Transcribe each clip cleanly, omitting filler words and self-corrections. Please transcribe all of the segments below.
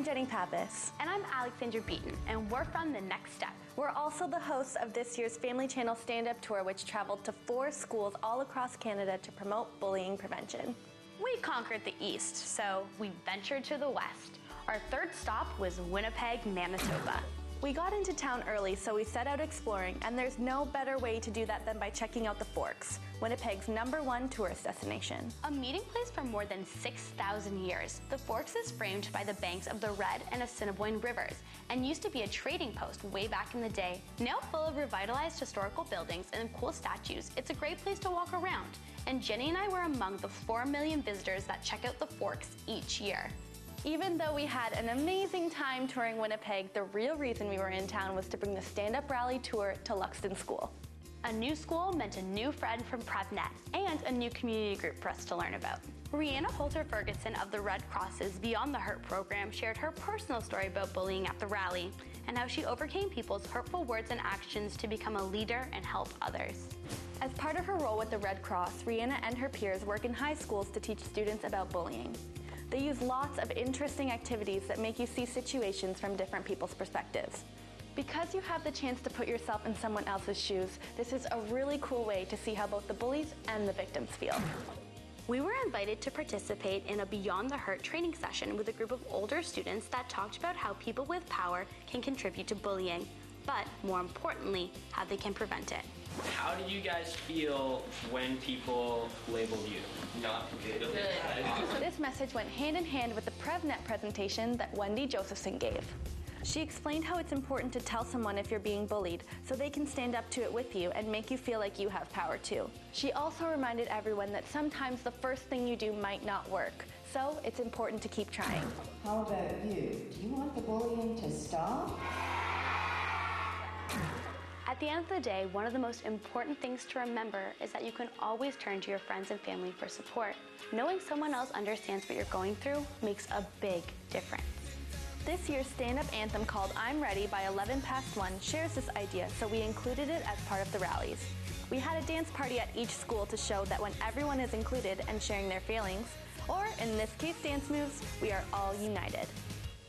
Jennie Pappas. And I'm Alexandra Beaton, and we're from The Next Step. We're also the hosts of this year's Family Channel stand-up tour, which traveled to 4 schools all across Canada to promote bullying prevention. We conquered the east, so we ventured to the west. Our third stop was Winnipeg, Manitoba. We got into town early, so we set out exploring, and there's no better way to do that than by checking out the Forks, Winnipeg's #1 tourist destination. A meeting place for more than 6,000 years, the Forks is framed by the banks of the Red and Assiniboine rivers and used to be a trading post way back in the day. Now full of revitalized historical buildings and cool statues, it's a great place to walk around. And Jennie and I were among the 4 million visitors that check out the Forks each year. Even though we had an amazing time touring Winnipeg, the real reason we were in town was to bring the stand-up rally tour to Luxton School. A new school meant a new friend from PrepNet and a new community group for us to learn about. Rihanna Holter-Ferguson of the Red Cross's Beyond the Hurt program shared her personal story about bullying at the rally and how she overcame people's hurtful words and actions to become a leader and help others. As part of her role with the Red Cross, Rihanna and her peers work in high schools to teach students about bullying. They use lots of interesting activities that make you see situations from different people's perspectives. Because you have the chance to put yourself in someone else's shoes, this is a really cool way to see how both the bullies and the victims feel. We were invited to participate in a Beyond the Hurt training session with a group of older students that talked about how people with power can contribute to bullying, but more importantly, how they can prevent it. How did you guys feel when people labeled you? Not good. This message went hand in hand with the PrepNet presentation that Wendy Josephson gave. She explained how it's important to tell someone if you're being bullied so they can stand up to it with you and make you feel like you have power too. She also reminded everyone that sometimes the first thing you do might not work, so it's important to keep trying. How about you? Do you want the bullying to stop? At the end of the day, one of the most important things to remember is that you can always turn to your friends and family for support. Knowing someone else understands what you're going through makes a big difference. This year's stand-up anthem called I'm Ready by 11 Past 1 shares this idea, so we included it as part of the rallies. We had a dance party at each school to show that when everyone is included and sharing their feelings, or in this case dance moves, we are all united.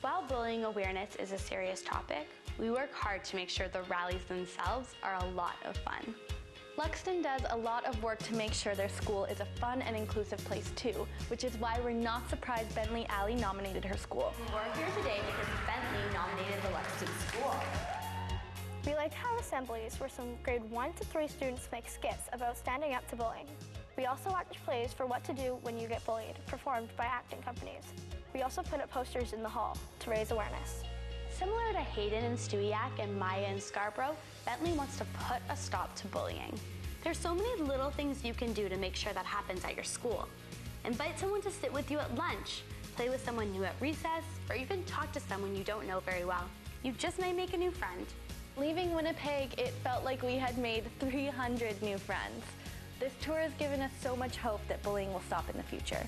While bullying awareness is a serious topic, we work hard to make sure the rallies themselves are a lot of fun. Luxton does a lot of work to make sure their school is a fun and inclusive place too, which is why we're not surprised Bentley Alley nominated her school. We're here today because Bentley nominated the Luxton school. We like to have assemblies where some grade 1 to 3 students make skits about standing up to bullying. We also watch plays for what to do when you get bullied, performed by acting companies. We also put up posters in the hall to raise awareness. Similar to Hayden and Stewiacke and Maya and Scarborough, Bentley wants to put a stop to bullying. There's so many little things you can do to make sure that happens at your school. Invite someone to sit with you at lunch, play with someone new at recess, or even talk to someone you don't know very well. You just might make a new friend. Leaving Winnipeg, it felt like we had made 300 new friends. This tour has given us so much hope that bullying will stop in the future.